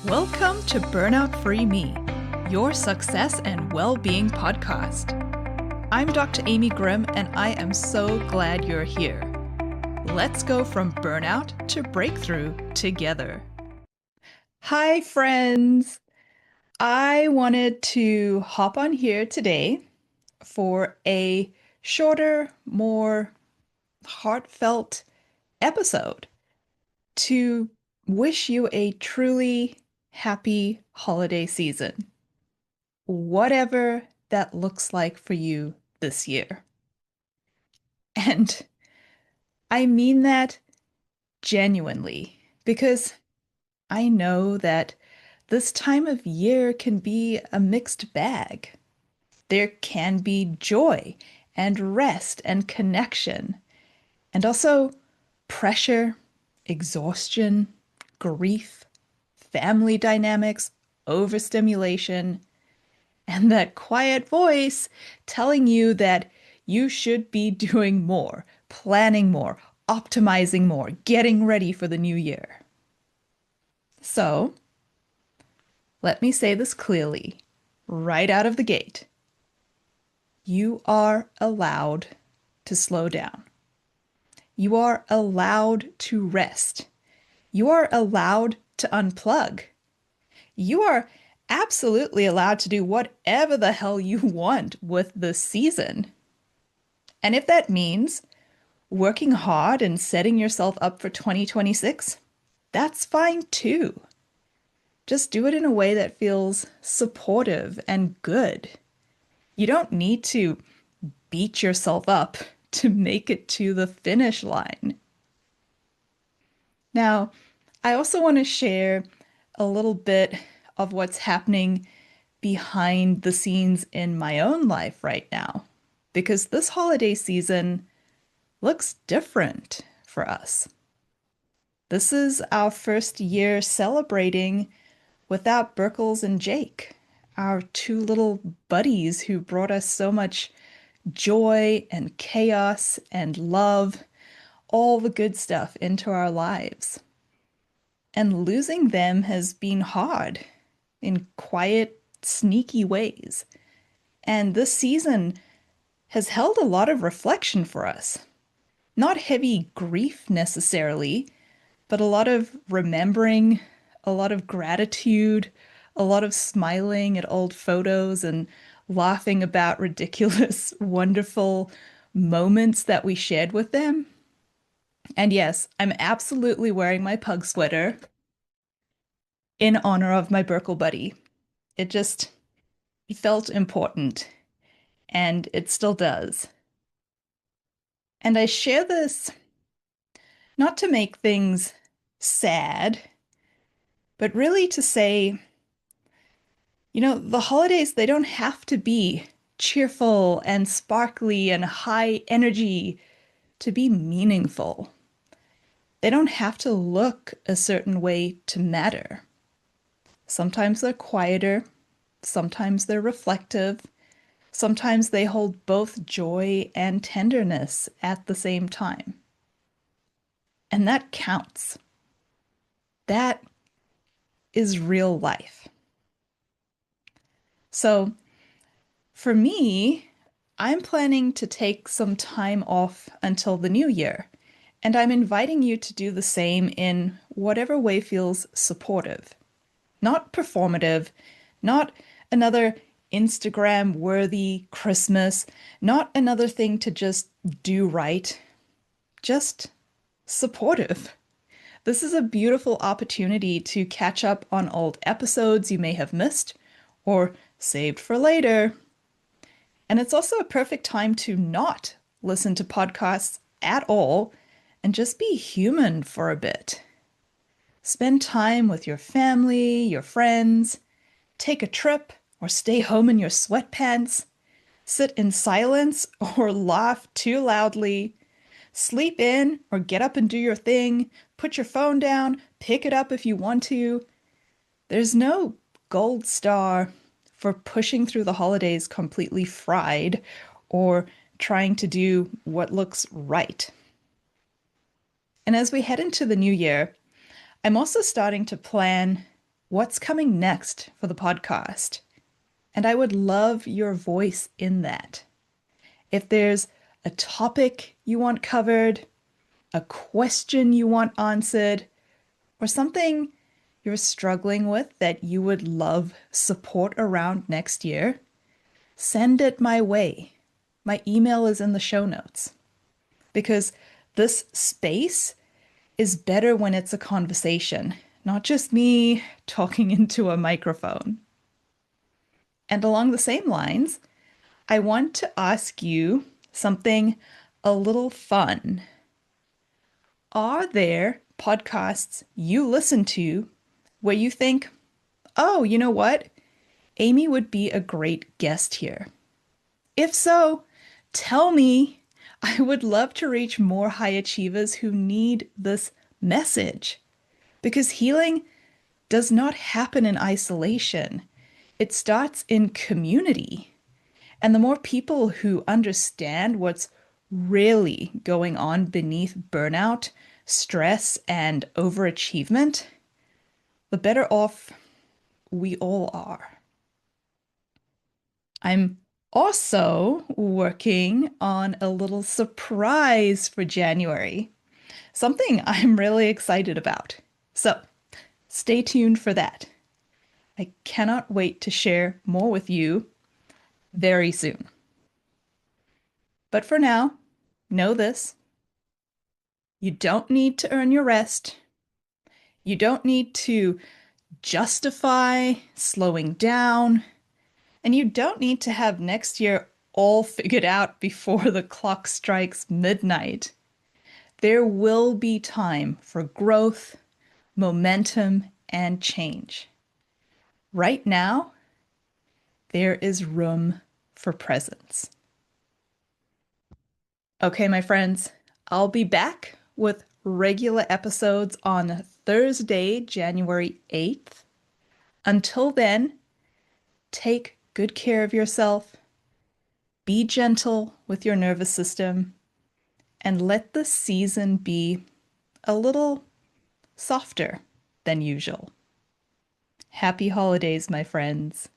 Welcome to Burnout-Free Me, your success and well-being podcast. I'm Dr. Amy Grimm, and I am so glad you're here. Let's go from burnout to breakthrough together. Hi, friends. I wanted to hop on here today for a shorter, more heartfelt episode to wish you a truly happy holiday season, whatever that looks like for you this year. And I mean that genuinely, because I know that this time of year can be a mixed bag. There can be joy and rest and connection, and also pressure, exhaustion, grief, family dynamics, overstimulation, and that quiet voice telling you that you should be doing more, planning more, optimizing more, getting ready for the new year. So, let me say this clearly, right out of the gate. You are allowed to slow down. You are allowed to rest. You are allowed to unplug. You are absolutely allowed to do whatever the hell you want with this season. And if that means working hard and setting yourself up for 2026, that's fine too. Just do it in a way that feels supportive and good. You don't need to beat yourself up to make it to the finish line. Now, I also want to share a little bit of what's happening behind the scenes in my own life right now, because this holiday season looks different for us. This is our first year celebrating without Berkels and Jake, our two little buddies who brought us so much joy and chaos and love, all the good stuff into our lives. And losing them has been hard in quiet, sneaky ways. And this season has held a lot of reflection for us. Not heavy grief necessarily, but a lot of remembering, a lot of gratitude, a lot of smiling at old photos and laughing about ridiculous, wonderful moments that we shared with them. And yes, I'm absolutely wearing my pug sweater in honor of my Berkel buddy. It felt important, and it still does. And I share this not to make things sad, but really to say, the holidays, they don't have to be cheerful and sparkly and high energy to be meaningful. They don't have to look a certain way to matter. Sometimes they're quieter, sometimes they're reflective, sometimes they hold both joy and tenderness at the same time. And that counts. That is real life. So for me, I'm planning to take some time off until the new year, and I'm inviting you to do the same in whatever way feels supportive. Not performative, not another Instagram-worthy Christmas, not another thing to just do right, just supportive. This is a beautiful opportunity to catch up on old episodes you may have missed or saved for later. And it's also a perfect time to not listen to podcasts at all and just be human for a bit. Spend time with your family, your friends, take a trip or stay home in your sweatpants, sit in silence or laugh too loudly, sleep in or get up and do your thing, put your phone down, pick it up if you want to. There's no gold star for pushing through the holidays completely fried or trying to do what looks right. And as we head into the new year, I'm also starting to plan what's coming next for the podcast. And I would love your voice in that. If there's a topic you want covered, a question you want answered, or something you're struggling with that you would love support around next year, send it my way. My email is in the show notes because this space is better when it's a conversation, not just me talking into a microphone. And along the same lines, I want to ask you something a little fun. Are there podcasts you listen to where you think, oh, you know what? Amy would be a great guest here. If so, tell me. I would love to reach more high achievers who need this message because healing does not happen in isolation. It starts in community. And the more people who understand what's really going on beneath burnout, stress, and overachievement, the better off we all are. I'm also working on a little surprise for January, something I'm really excited about. So stay tuned for that. I cannot wait to share more with you very soon. But for now, know this. You don't need to earn your rest. You don't need to justify slowing down. And you don't need to have next year all figured out before the clock strikes midnight. There will be time for growth, momentum, and change. Right now, there is room for presence. Okay, my friends, I'll be back with regular episodes on Thursday, January 8th. Until then, take good care of yourself, be gentle with your nervous system, and let the season be a little softer than usual. Happy holidays, my friends.